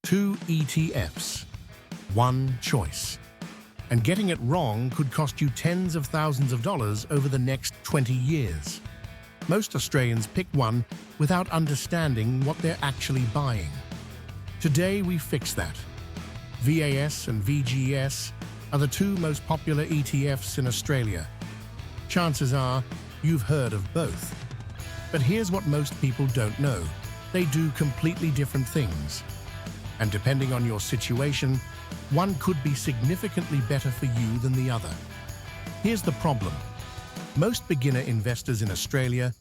2 ETFs, one choice. And getting it wrong could cost you tens of thousands of dollars over the next 20 years. Most Australians pick one without understanding what they're actually buying. Today we fix that. VAS and VGS are the two most popular ETFs in Australia. Chances are you've heard of both. But here's what most people don't know. They do completely different things. And depending on your situation, one could be significantly better for you than the other. Here's the problem. Most beginner investors in Australia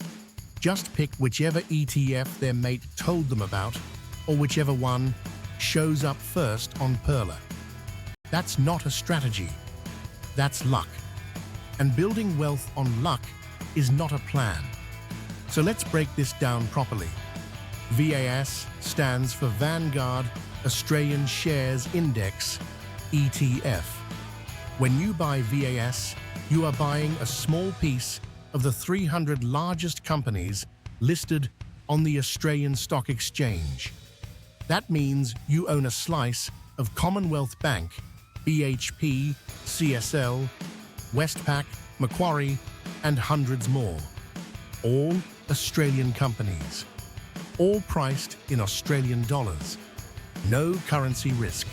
just pick whichever ETF their mate told them about, or whichever one shows up first on Perla. That's not a strategy. That's luck. And building wealth on luck is not a plan. So let's break this down properly. VAS stands for Vanguard Australian Shares Index, ETF. When you buy VAS, you are buying a small piece of the 300 largest companies listed on the Australian Stock Exchange. That means you own a slice of Commonwealth Bank, BHP, CSL, Westpac, Macquarie, and hundreds more. All Australian companies. All priced in Australian dollars. No currency risk.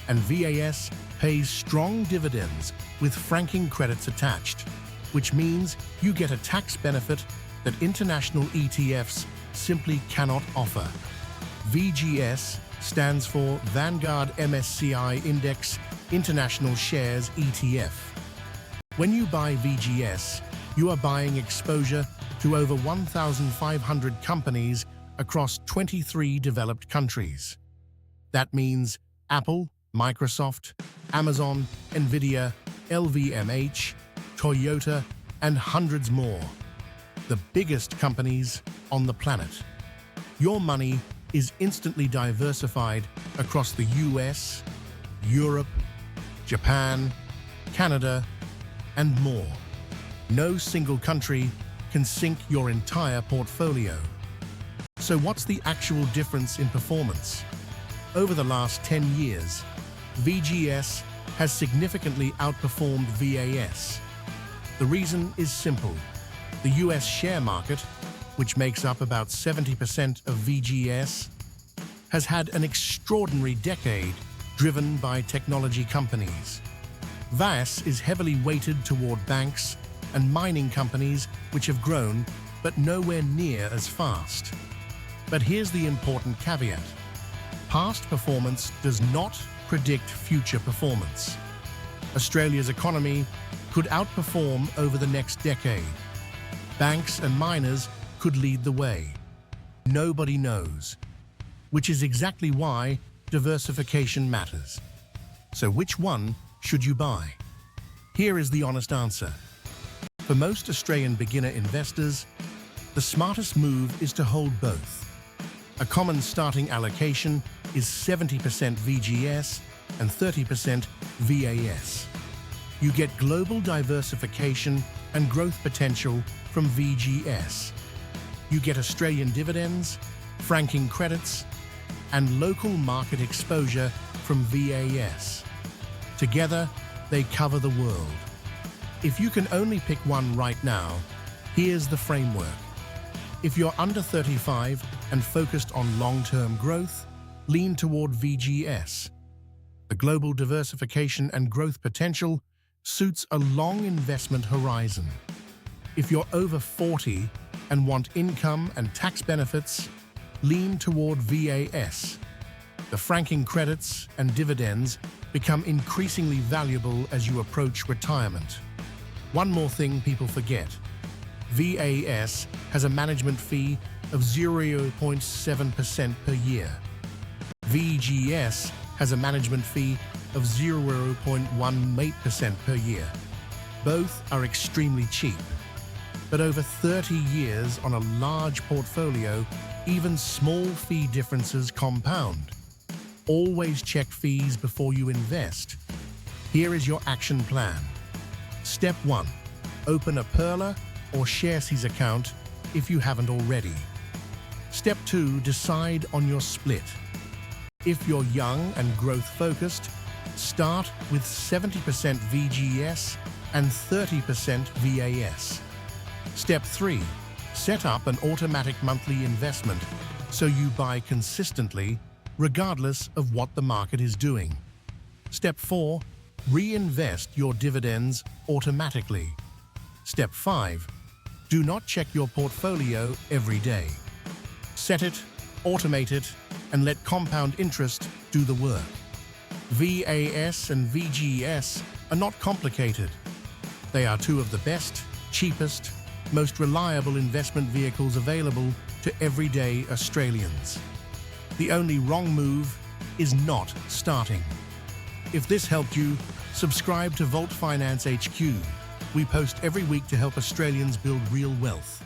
And VAS pays strong dividends with franking credits attached, which means you get a tax benefit that international ETFs simply cannot offer. VGS stands for Vanguard MSCI Index International Shares ETF. When you buy VGS, you are buying exposure to over 1,500 companies across 23 developed countries. That means Apple, Microsoft, Amazon, Nvidia, LVMH, Toyota, and hundreds more. The biggest companies on the planet. Your money is instantly diversified across the US, Europe, Japan, Canada, and more. No single country can sink your entire portfolio. So what's the actual difference in performance? Over the last 10 years, VGS has significantly outperformed VAS. The reason is simple. The US share market, which makes up about 70% of VGS, has had an extraordinary decade driven by technology companies. VAS is heavily weighted toward banks and mining companies which have grown, but nowhere near as fast. But here's the important caveat. Past performance does not predict future performance. Australia's economy could outperform over the next decade. Banks and miners could lead the way. Nobody knows. Which is exactly why diversification matters. So which one should you buy? Here is the honest answer. For most Australian beginner investors, the smartest move is to hold both. A common starting allocation is 70% VGS and 30% VAS. You get global diversification and growth potential from VGS. You get Australian dividends, franking credits, and local market exposure from VAS. Together, they cover the world. If you can only pick one right now, here's the framework. If you're under 35 and focused on long-term growth, lean toward VGS. The global diversification and growth potential suits a long investment horizon. If you're over 40 and want income and tax benefits, lean toward VAS. The franking credits and dividends become increasingly valuable as you approach retirement. One more thing people forget. VAS has a management fee of 0.7% per year. VGS has a management fee of 0.18% per year. Both are extremely cheap. But over 30 years on a large portfolio, even small fee differences compound. Always check fees before you invest. Here is your action plan. Step 1. Open a Perla or Sharesys account if you haven't already. Step 2. Decide on your split. If you're young and growth-focused, start with 70% VGS and 30% VAS. Step 3. Set up an automatic monthly investment so you buy consistently, regardless of what the market is doing. Step 4. Reinvest your dividends automatically. Step 5. Do not check your portfolio every day. Set it, automate it, and let compound interest do the work. VAS and VGS are not complicated. They are two of the best, cheapest, most reliable investment vehicles available to everyday Australians. The only wrong move is not starting. If this helped you, subscribe to Volt Finance HQ. We post every week to help Australians build real wealth.